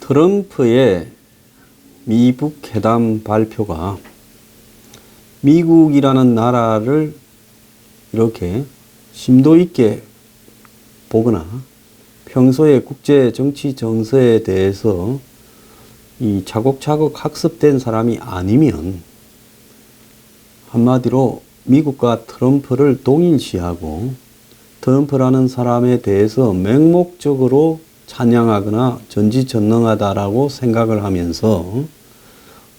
트럼프의 미북 회담 발표가 미국이라는 나라를 이렇게 심도 있게 보거나 평소에 국제 정치 정세에 대해서 이 차곡차곡 학습된 사람이 아니면 한마디로 미국과 트럼프를 동일시하고 트럼프라는 사람에 대해서 맹목적으로 찬양하거나 전지전능하다라고 생각을 하면서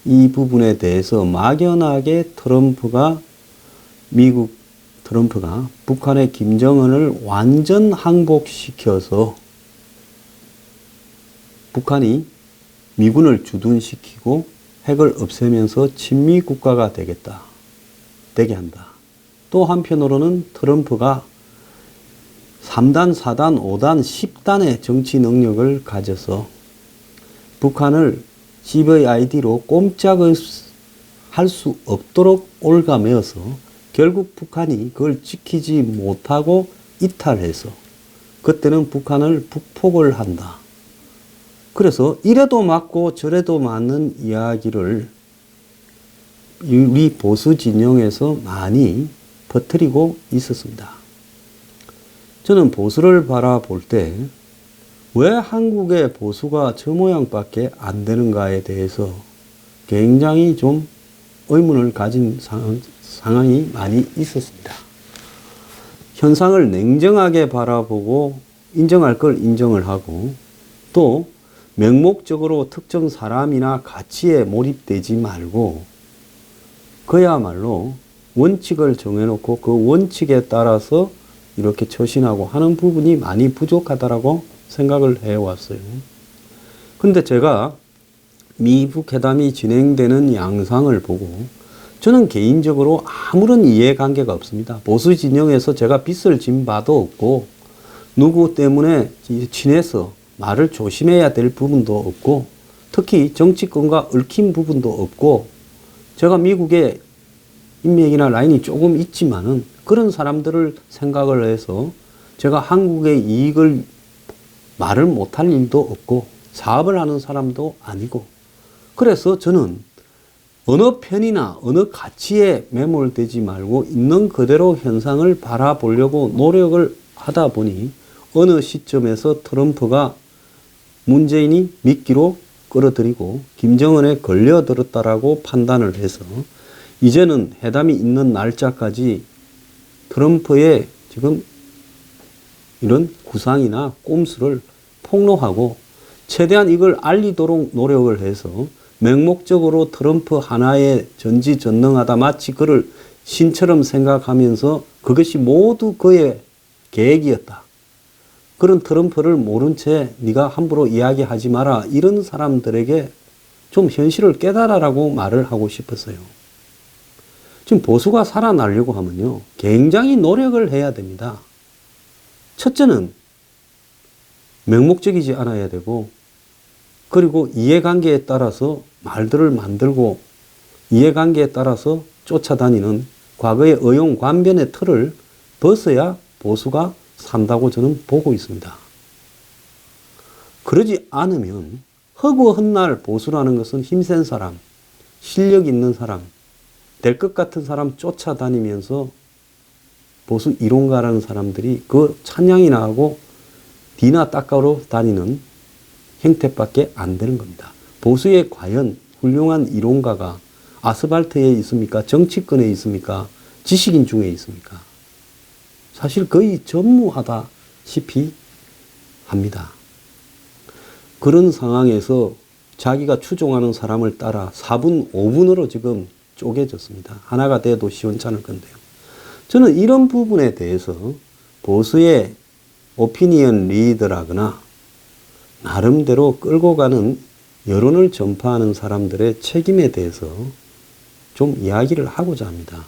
이 부분에 대해서 막연하게 트럼프가 북한의 김정은을 완전 항복시켜서 북한이 미군을 주둔시키고 핵을 없애면서 친미 국가가 되게 한다. 또 한편으로는 트럼프가 3단, 4단, 5단, 10단의 정치 능력을 가져서 북한을 CVID로 꼼짝을 할 수 없도록 올가매어서 결국 북한이 그걸 지키지 못하고 이탈해서 그때는 북한을 북폭을 한다. 그래서 이래도 맞고 저래도 맞는 이야기를 우리 보수 진영에서 많이 퍼뜨리고 있었습니다. 저는 보수를 바라볼 때 왜 한국의 보수가 저 모양밖에 안 되는가에 대해서 굉장히 좀 의문을 가진 상황이 많이 있었습니다. 현상을 냉정하게 바라보고 인정할 걸 인정을 하고 또 맹목적으로 특정 사람이나 가치에 몰입되지 말고 그야말로 원칙을 정해놓고 그 원칙에 따라서 이렇게 처신하고 하는 부분이 많이 부족하다라고 생각을 해왔어요. 근데 제가 미북 회담이 진행되는 양상을 보고 저는 개인적으로 아무런 이해관계가 없습니다. 보수 진영에서 제가 빚을 진 바도 없고 누구 때문에 친해서 말을 조심해야 될 부분도 없고 특히 정치권과 얽힌 부분도 없고 제가 미국에 인맥이나 라인이 조금 있지만은 그런 사람들을 생각을 해서 제가 한국의 이익을 말을 못할 일도 없고 사업을 하는 사람도 아니고 그래서 저는 어느 편이나 어느 가치에 매몰되지 말고 있는 그대로 현상을 바라보려고 노력을 하다 보니 어느 시점에서 트럼프가 문재인이 미끼로 끌어들이고 김정은에 걸려들었다라고 판단을 해서 이제는 회담이 있는 날짜까지 트럼프의 지금 이런 구상이나 꼼수를 폭로하고 최대한 이걸 알리도록 노력을 해서 맹목적으로 트럼프 하나의 전지전능하다 마치 그를 신처럼 생각하면서 그것이 모두 그의 계획이었다. 그런 트럼프를 모른 채 네가 함부로 이야기하지 마라. 이런 사람들에게 좀 현실을 깨달아라고 말을 하고 싶었어요. 지금 보수가 살아나려고 하면요. 굉장히 노력을 해야 됩니다. 첫째는 맹목적이지 않아야 되고 그리고 이해관계에 따라서 말들을 만들고 이해관계에 따라서 쫓아다니는 과거의 의용관변의 틀을 벗어야 보수가 산다고 저는 보고 있습니다. 그러지 않으면 허구헌날 보수라는 것은 힘센 사람, 실력 있는 사람, 될 것 같은 사람 쫓아다니면서 보수 이론가라는 사람들이 그 찬양이나 하고 뒤나 닦아로 다니는 형태밖에 안 되는 겁니다. 보수에 과연 훌륭한 이론가가 아스팔트에 있습니까? 정치권에 있습니까? 지식인 중에 있습니까? 사실 거의 전무하다시피 합니다. 그런 상황에서 자기가 추종하는 사람을 따라 4분, 5분으로 지금 쪼개졌습니다. 하나가 돼도 시원찮을 건데요. 저는 이런 부분에 대해서 보수의 오피니언 리더라거나 나름대로 끌고 가는 여론을 전파하는 사람들의 책임에 대해서 좀 이야기를 하고자 합니다.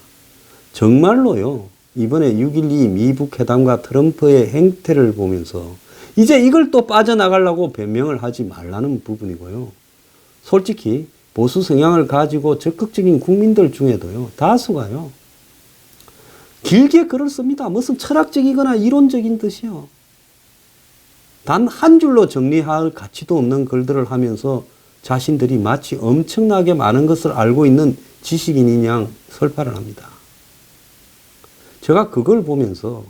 정말로요, 이번에 6.12 미북 회담과 트럼프의 행태를 보면서 이제 이걸 또 빠져나가려고 변명을 하지 말라는 부분이고요. 솔직히 보수 성향을 가지고 적극적인 국민들 중에도요, 다수가요, 길게 글을 씁니다. 무슨 철학적이거나 이론적인 뜻이요. 단 한 줄로 정리할 가치도 없는 글들을 하면서 자신들이 마치 엄청나게 많은 것을 알고 있는 지식인인 양 설파를 합니다. 제가 그걸 보면서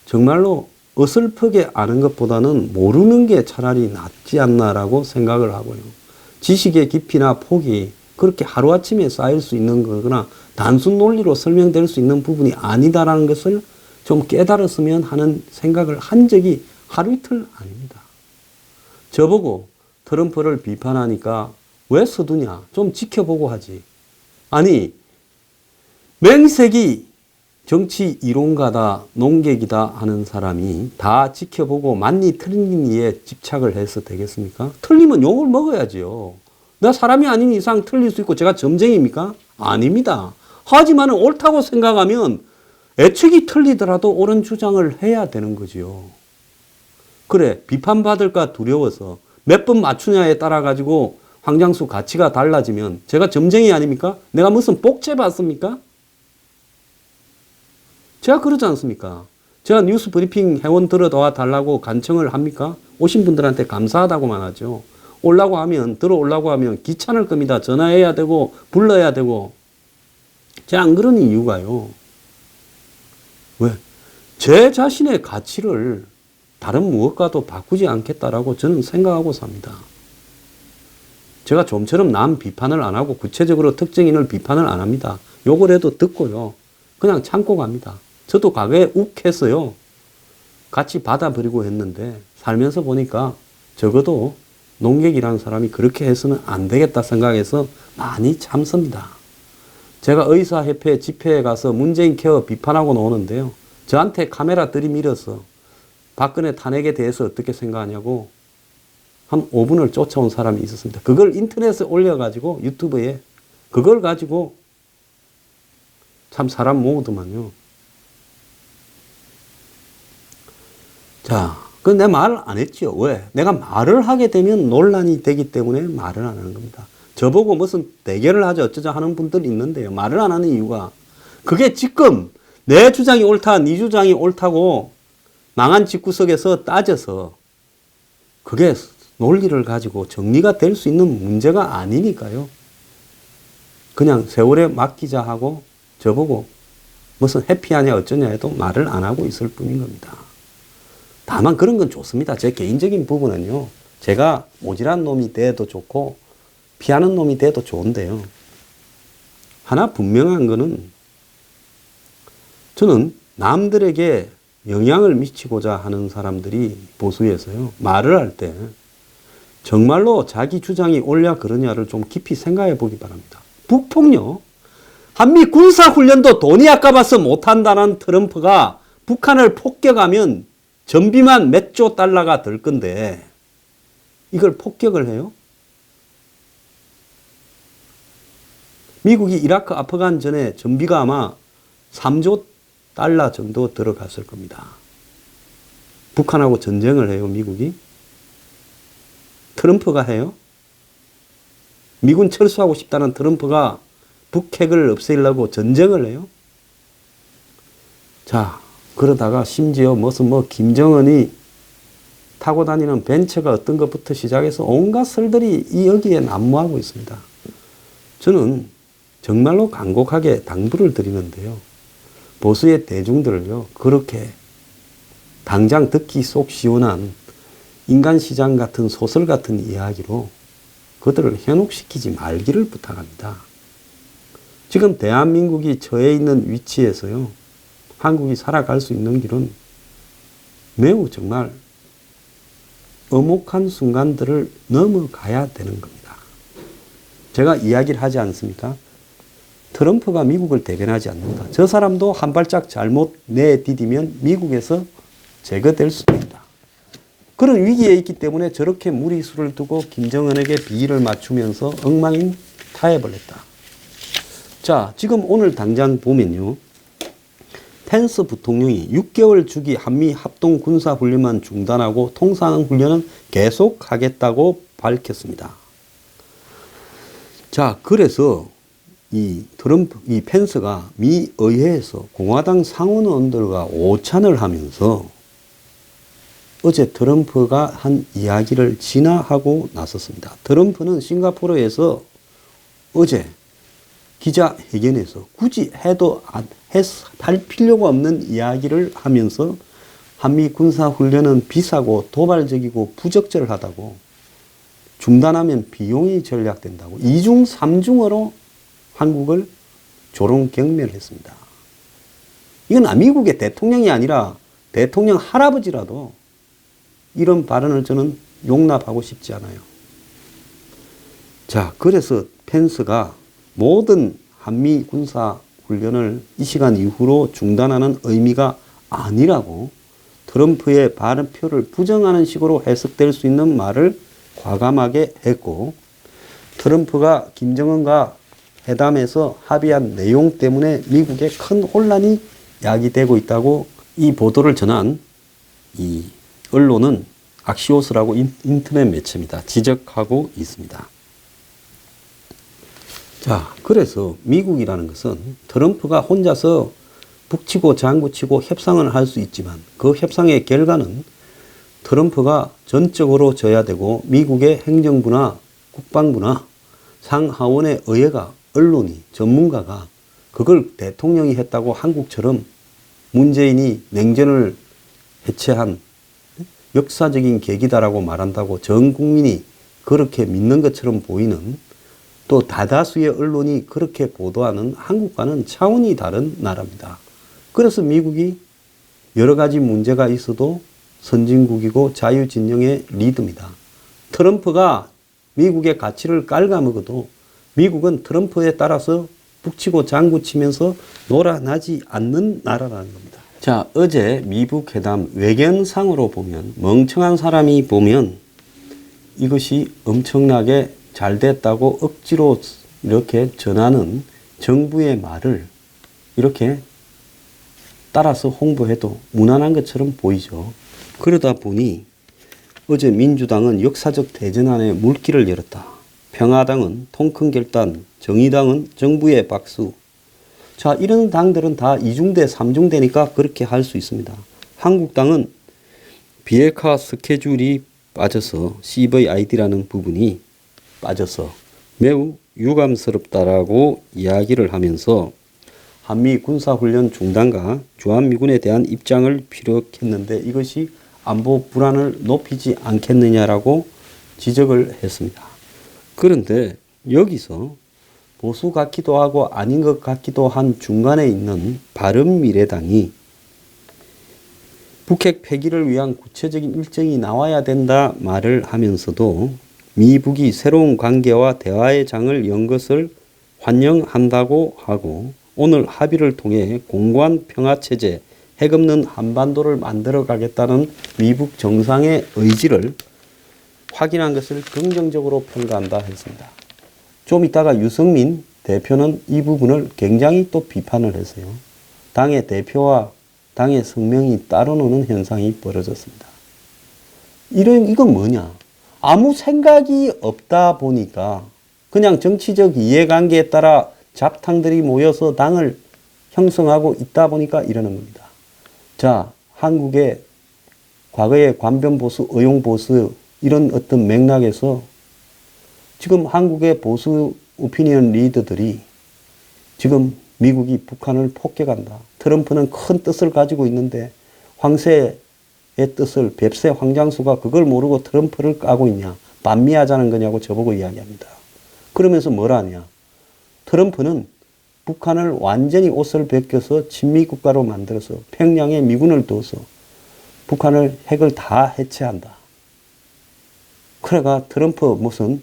정말로 어설프게 아는 것보다는 모르는 게 차라리 낫지 않나라고 생각을 하고요. 지식의 깊이나 폭이 그렇게 하루아침에 쌓일 수 있는 거거나 단순 논리로 설명될 수 있는 부분이 아니다라는 것을 좀 깨달았으면 하는 생각을 한 적이 하루 이틀 아닙니다. 저보고 트럼프를 비판하니까 왜 서두냐? 좀 지켜보고 하지. 아니, 맹색이 정치 이론가다, 농객이다 하는 사람이 다 지켜보고 맞니 틀리니에 집착을 해서 되겠습니까? 틀리면 욕을 먹어야지요. 나 사람이 아닌 이상 틀릴 수 있고 제가 점쟁입니까? 아닙니다. 하지만 옳다고 생각하면 애측이 틀리더라도 옳은 주장을 해야 되는 거지요. 그래, 비판받을까 두려워서 몇 번 맞추냐에 따라 가지고 황장수 가치가 달라지면 제가 점쟁이 아닙니까? 내가 무슨 복제 받습니까? 제가 그러지 않습니까? 제가 뉴스 브리핑 회원 들어와 달라고 간청을 합니까? 오신 분들한테 감사하다고만 하죠. 들어오려고 하면 귀찮을 겁니다. 전화해야 되고, 불러야 되고. 제가 안 그러는 이유가요. 왜? 제 자신의 가치를 다른 무엇과도 바꾸지 않겠다라고 저는 생각하고 삽니다. 제가 좀처럼 남 비판을 안 하고 구체적으로 특정인을 비판을 안 합니다. 욕을 해도 듣고요. 그냥 참고 갑니다. 저도 과거에 욱했어요. 같이 받아버리고 했는데 살면서 보니까 적어도 농객이라는 사람이 그렇게 해서는 안 되겠다 생각해서 많이 참습니다. 제가 의사협회 집회에 가서 문재인 케어 비판하고 나오는데요. 저한테 카메라 들이밀어서 박근혜 탄핵에 대해서 어떻게 생각하냐고 한 5분을 쫓아온 사람이 있었습니다. 그걸 인터넷에 올려가지고 유튜브에 그걸 가지고 참 사람 모으더만요. 자, 그 내 말을 안 했죠. 왜? 내가 말을 하게 되면 논란이 되기 때문에 말을 안 하는 겁니다. 저보고 무슨 대결을 하자 어쩌자 하는 분들이 있는데요. 말을 안 하는 이유가 그게 지금 내 주장이 옳다, 네 주장이 옳다고 망한 집구석에서 따져서 그게 논리를 가지고 정리가 될 수 있는 문제가 아니니까요. 그냥 세월에 맡기자 하고 저보고 무슨 해피하냐 어쩌냐 해도 말을 안 하고 있을 뿐인 겁니다. 다만 그런 건 좋습니다. 제 개인적인 부분은요. 제가 모질한 놈이 돼도 좋고 피하는 놈이 돼도 좋은데요. 하나 분명한 거는 저는 남들에게 영향을 미치고자 하는 사람들이 보수에서요. 말을 할 때 정말로 자기 주장이 옳냐 그러냐를 좀 깊이 생각해 보기 바랍니다. 북폭력. 한미 군사훈련도 돈이 아까워서 못한다는 트럼프가 북한을 폭격하면 전비만 몇 조 달러가 들 건데 이걸 폭격을 해요? 미국이 이라크 아프간 전에 전비가 아마 3조 달러 정도 들어갔을 겁니다. 북한하고 전쟁을 해요, 미국이? 트럼프가 해요? 미군 철수하고 싶다는 트럼프가 북핵을 없애려고 전쟁을 해요? 자, 그러다가 심지어 무슨 김정은이 타고 다니는 벤처가 어떤 것부터 시작해서 온갖 설들이 여기에 난무하고 있습니다. 저는 정말로 간곡하게 당부를 드리는데요. 보수의 대중들을요, 그렇게 당장 듣기 속 시원한 인간시장 같은 소설 같은 이야기로 그들을 현혹시키지 말기를 부탁합니다. 지금 대한민국이 처해 있는 위치에서요, 한국이 살아갈 수 있는 길은 매우 정말 엄혹한 순간들을 넘어가야 되는 겁니다. 제가 이야기를 하지 않습니까? 트럼프가 미국을 대변하지 않는다. 저 사람도 한 발짝 잘못 내디디면 미국에서 제거될 수도 있다. 그런 위기에 있기 때문에 저렇게 무리수를 두고 김정은에게 비위를 맞추면서 엉망인 타협을 했다. 자, 지금 오늘 당장 보면요. 펜스 부통령이 6개월 주기 한미 합동 군사 훈련만 중단하고 통상 훈련은 계속하겠다고 밝혔습니다. 자, 그래서 이 펜스가 미 의회에서 공화당 상원의원들과 오찬을 하면서 어제 트럼프가 한 이야기를 진화하고 나섰습니다. 트럼프는 싱가포르에서 어제 기자회견에서 굳이 할 필요가 없는 이야기를 하면서 한미 군사훈련은 비싸고 도발적이고 부적절하다고, 중단하면 비용이 절약된다고 2중 3중으로 한국을 조롱경멸했습니다. 이건 미국의 대통령이 아니라 대통령 할아버지라도 이런 발언을 저는 용납하고 싶지 않아요. 자, 그래서 펜스가 모든 한미 군사 훈련을 이 시간 이후로 중단하는 의미가 아니라고 트럼프의 발표를 부정하는 식으로 해석될 수 있는 말을 과감하게 했고, 트럼프가 김정은과 회담에서 합의한 내용 때문에 미국에 큰 혼란이 야기되고 있다고 이 보도를 전한 이 언론은 악시오스라고 인터넷 매체입니다. 지적하고 있습니다. 자, 그래서 미국이라는 것은 트럼프가 혼자서 북치고 장구치고 협상을 할 수 있지만 그 협상의 결과는 트럼프가 전적으로 져야 되고, 미국의 행정부나 국방부나 상하원의 의회가, 언론이, 전문가가 그걸 대통령이 했다고 한국처럼 문재인이 냉전을 해체한 역사적인 계기다라고 말한다고 전 국민이 그렇게 믿는 것처럼 보이는, 또 다다수의 언론이 그렇게 보도하는 한국과는 차원이 다른 나라입니다. 그래서 미국이 여러 가지 문제가 있어도 선진국이고 자유진영의 리더입니다. 트럼프가 미국의 가치를 갉아먹어도 미국은 트럼프에 따라서 북치고 장구치면서 놀아나지 않는 나라라는 겁니다. 자, 어제 미북 회담 외견상으로 보면, 멍청한 사람이 보면 이것이 엄청나게 잘 됐다고 억지로 이렇게 전하는 정부의 말을 이렇게 따라서 홍보해도 무난한 것처럼 보이죠. 그러다 보니 어제 민주당은 역사적 대전환에 물길을 열었다. 평화당은 통큰 결단, 정의당은 정부의 박수. 자, 이런 당들은 다 2중대, 3중대니까 그렇게 할 수 있습니다. 한국당은 비핵화 스케줄이 빠져서 CVID라는 부분이 빠져서 매우 유감스럽다라고 이야기를 하면서 한미 군사훈련 중단과 주한미군에 대한 입장을 피력했는데 이것이 안보 불안을 높이지 않겠느냐라고 지적을 했습니다. 그런데 여기서 보수 같기도 하고 아닌 것 같기도 한 중간에 있는 바른미래당이 북핵 폐기를 위한 구체적인 일정이 나와야 된다 말을 하면서도 미북이 새로운 관계와 대화의 장을 연 것을 환영한다고 하고, 오늘 합의를 통해 공고한 평화체제, 핵 없는 한반도를 만들어 가겠다는 미북 정상의 의지를 확인한 것을 긍정적으로 평가한다 했습니다. 좀 이따가 유승민 대표는 이 부분을 굉장히 또 비판을 했어요. 당의 대표와 당의 성명이 따로 노는 현상이 벌어졌습니다. 이건 뭐냐? 아무 생각이 없다 보니까 그냥 정치적 이해관계에 따라 잡탕들이 모여서 당을 형성하고 있다 보니까 이러는 겁니다. 자, 한국의 과거의 관변보수, 의용보수 이런 어떤 맥락에서 지금 한국의 보수 오피니언 리더들이 지금 미국이 북한을 폭격한다. 트럼프는 큰 뜻을 가지고 있는데 황새의 뜻을 뱁새 황장수가 그걸 모르고 트럼프를 까고 있냐. 반미하자는 거냐고 저보고 이야기합니다. 그러면서 뭐라 하냐. 트럼프는 북한을 완전히 옷을 벗겨서 친미국가로 만들어서 평양에 미군을 둬서 북한을 핵을 다 해체한다. 그래가 트럼프 무슨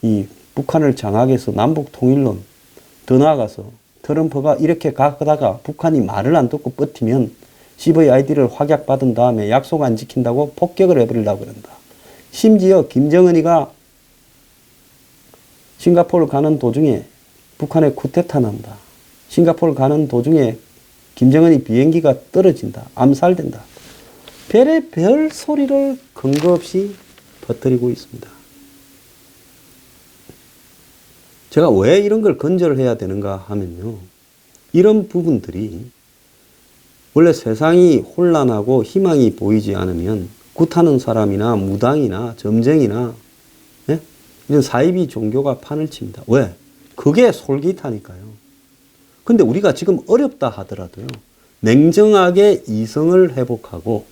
이 북한을 장악해서 남북 통일론, 더 나아가서 트럼프가 이렇게 가다가 북한이 말을 안 듣고 버티면 CVID를 확약받은 다음에 약속 안 지킨다고 폭격을 해버리려고 그런다. 심지어 김정은이가 싱가포르 가는 도중에 북한에 쿠데타 난다. 싱가포르 가는 도중에 김정은이 비행기가 떨어진다. 암살된다. 별의별 소리를 근거 없이 퍼뜨리고 있습니다. 제가 왜 이런 걸 건절을 해야 되는가 하면요. 이런 부분들이 원래 세상이 혼란하고 희망이 보이지 않으면 굿하는 사람이나 무당이나 점쟁이나 예? 이런 사이비 종교가 판을 칩니다. 왜? 그게 솔깃하니까요. 근데 우리가 지금 어렵다 하더라도요. 냉정하게 이성을 회복하고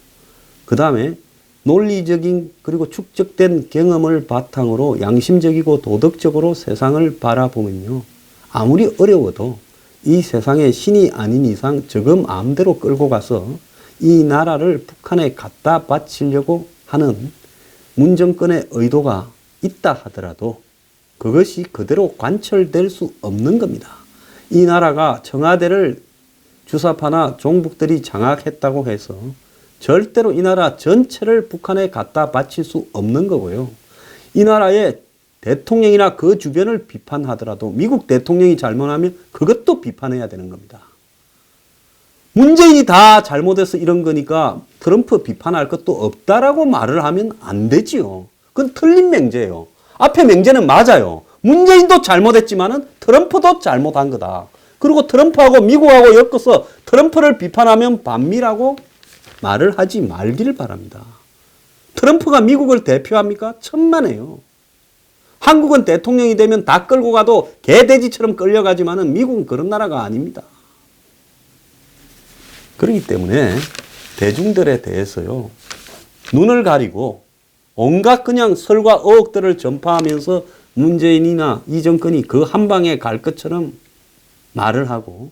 그 다음에 논리적인 그리고 축적된 경험을 바탕으로 양심적이고 도덕적으로 세상을 바라보면요. 아무리 어려워도 이 세상에 신이 아닌 이상 저거 마음대로 끌고 가서 이 나라를 북한에 갖다 바치려고 하는 문정권의 의도가 있다 하더라도 그것이 그대로 관철될 수 없는 겁니다. 이 나라가 청와대를 주사파나 종북들이 장악했다고 해서 절대로 이 나라 전체를 북한에 갖다 바칠 수 없는 거고요. 이 나라의 대통령이나 그 주변을 비판하더라도 미국 대통령이 잘못하면 그것도 비판해야 되는 겁니다. 문재인이 다 잘못해서 이런 거니까 트럼프 비판할 것도 없다라고 말을 하면 안 되지요. 그건 틀린 맹제예요. 앞에 맹제는 맞아요. 문재인도 잘못했지만은 트럼프도 잘못한 거다. 그리고 트럼프하고 미국하고 엮어서 트럼프를 비판하면 반미라고 말을 하지 말기를 바랍니다. 트럼프가 미국을 대표합니까? 천만에요. 한국은 대통령이 되면 다 끌고 가도 개돼지처럼 끌려가지만은 미국은 그런 나라가 아닙니다. 그렇기 때문에 대중들에 대해서요. 눈을 가리고 온갖 그냥 설과 의혹들을 전파하면서 문재인이나 이 정권이 그 한 방에 갈 것처럼 말을 하고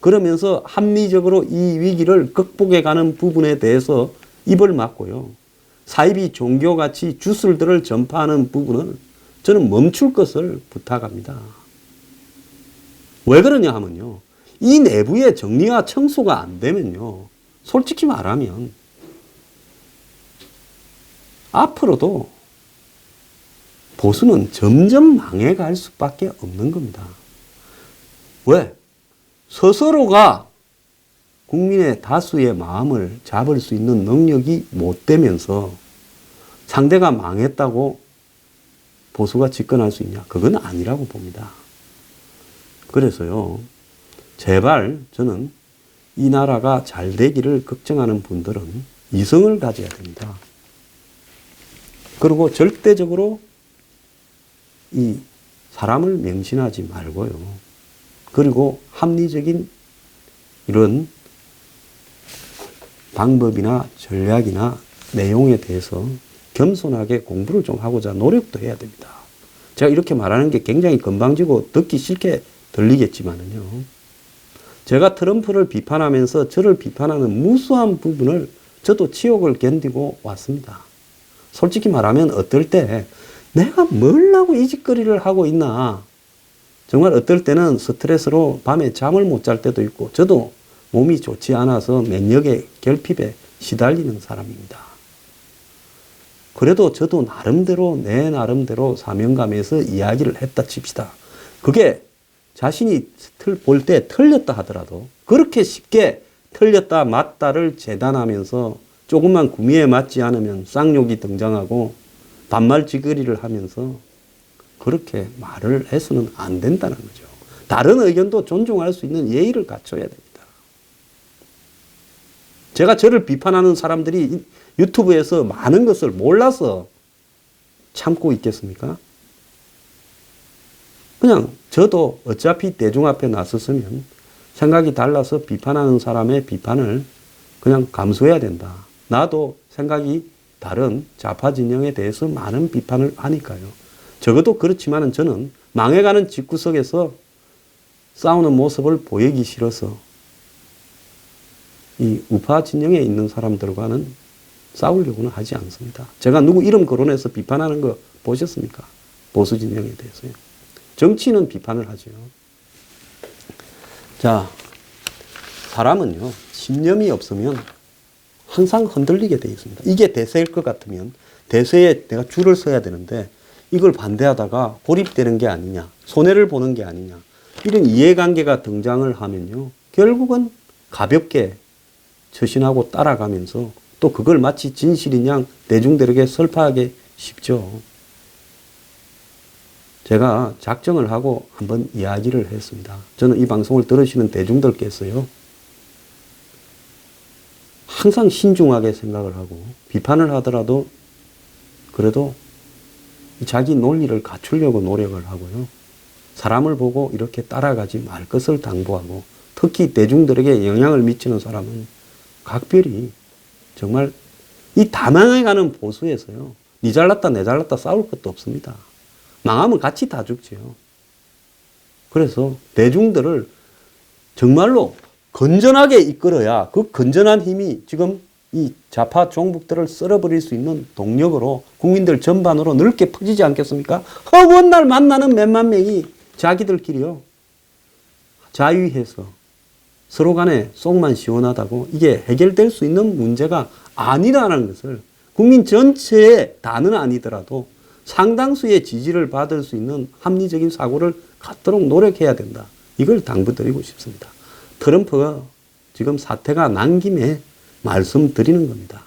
그러면서 합리적으로 이 위기를 극복해 가는 부분에 대해서 입을 막고요. 사이비 종교같이 주술들을 전파하는 부분은 저는 멈출 것을 부탁합니다. 왜 그러냐 하면요. 이 내부의 정리와 청소가 안 되면요. 솔직히 말하면 앞으로도 보수는 점점 망해갈 수밖에 없는 겁니다. 왜? 스스로가 국민의 다수의 마음을 잡을 수 있는 능력이 못 되면서 상대가 망했다고 보수가 집권할 수 있냐? 그건 아니라고 봅니다. 그래서요, 제발 저는 이 나라가 잘 되기를 걱정하는 분들은 이성을 가져야 됩니다. 그리고 절대적으로 이 사람을 맹신하지 말고요. 그리고 합리적인 이런 방법이나 전략이나 내용에 대해서 겸손하게 공부를 좀 하고자 노력도 해야 됩니다. 제가 이렇게 말하는 게 굉장히 건방지고 듣기 싫게 들리겠지만은요. 제가 트럼프를 비판하면서 저를 비판하는 무수한 부분을 저도 치욕을 견디고 왔습니다. 솔직히 말하면 어떨 때 내가 뭘 하고 이 짓거리를 하고 있나. 정말 어떨 때는 스트레스로 밤에 잠을 못 잘 때도 있고 저도 몸이 좋지 않아서 면역의 결핍에 시달리는 사람입니다. 그래도 저도 나름대로 내 나름대로 사명감에서 이야기를 했다 칩시다. 그게 자신이 볼 때 틀렸다 하더라도 그렇게 쉽게 틀렸다 맞다를 재단하면서 조금만 구미에 맞지 않으면 쌍욕이 등장하고 반말찌거리를 하면서 그렇게 말을 해서는 안 된다는 거죠. 다른 의견도 존중할 수 있는 예의를 갖춰야 됩니다. 제가 저를 비판하는 사람들이 유튜브에서 많은 것을 몰라서 참고 있겠습니까? 그냥 저도 어차피 대중 앞에 나섰으면 생각이 달라서 비판하는 사람의 비판을 그냥 감수해야 된다. 나도 생각이 다른 좌파 진영에 대해서 많은 비판을 하니까요. 적어도 그렇지만은 저는 망해가는 집구석에서 싸우는 모습을 보이기 싫어서 이 우파 진영에 있는 사람들과는 싸우려고는 하지 않습니다. 제가 누구 이름 거론해서 비판하는 거 보셨습니까? 보수 진영에 대해서요. 정치는 비판을 하죠. 자, 사람은요, 신념이 없으면 항상 흔들리게 되어 있습니다. 이게 대세일 것 같으면 대세에 내가 줄을 서야 되는데 이걸 반대하다가 고립되는 게 아니냐, 손해를 보는 게 아니냐, 이런 이해관계가 등장을 하면요, 결국은 가볍게 처신하고 따라가면서 또 그걸 마치 진실인 양 대중들에게 설파하기 쉽죠. 제가 작정을 하고 한번 이야기를 했습니다. 저는 이 방송을 들으시는 대중들께서요, 항상 신중하게 생각을 하고 비판을 하더라도 그래도 자기 논리를 갖추려고 노력을 하고요. 사람을 보고 이렇게 따라가지 말 것을 당부하고 특히 대중들에게 영향을 미치는 사람은 각별히 정말 이 다 망해가는 보수에서요. 니 잘났다 내 잘났다 싸울 것도 없습니다. 망하면 같이 다 죽지요. 그래서 대중들을 정말로 건전하게 이끌어야 그 건전한 힘이 지금 이 좌파 종북들을 쓸어버릴 수 있는 동력으로 국민들 전반으로 넓게 퍼지지 않겠습니까? 허구한 날 만나는 몇만 명이 자기들끼리요. 자유해서 서로 간에 속만 시원하다고 이게 해결될 수 있는 문제가 아니라는 것을 국민 전체의 다는 아니더라도 상당수의 지지를 받을 수 있는 합리적인 사고를 갖도록 노력해야 된다. 이걸 당부드리고 싶습니다. 트럼프가 지금 사태가 난 김에 말씀드리는 겁니다.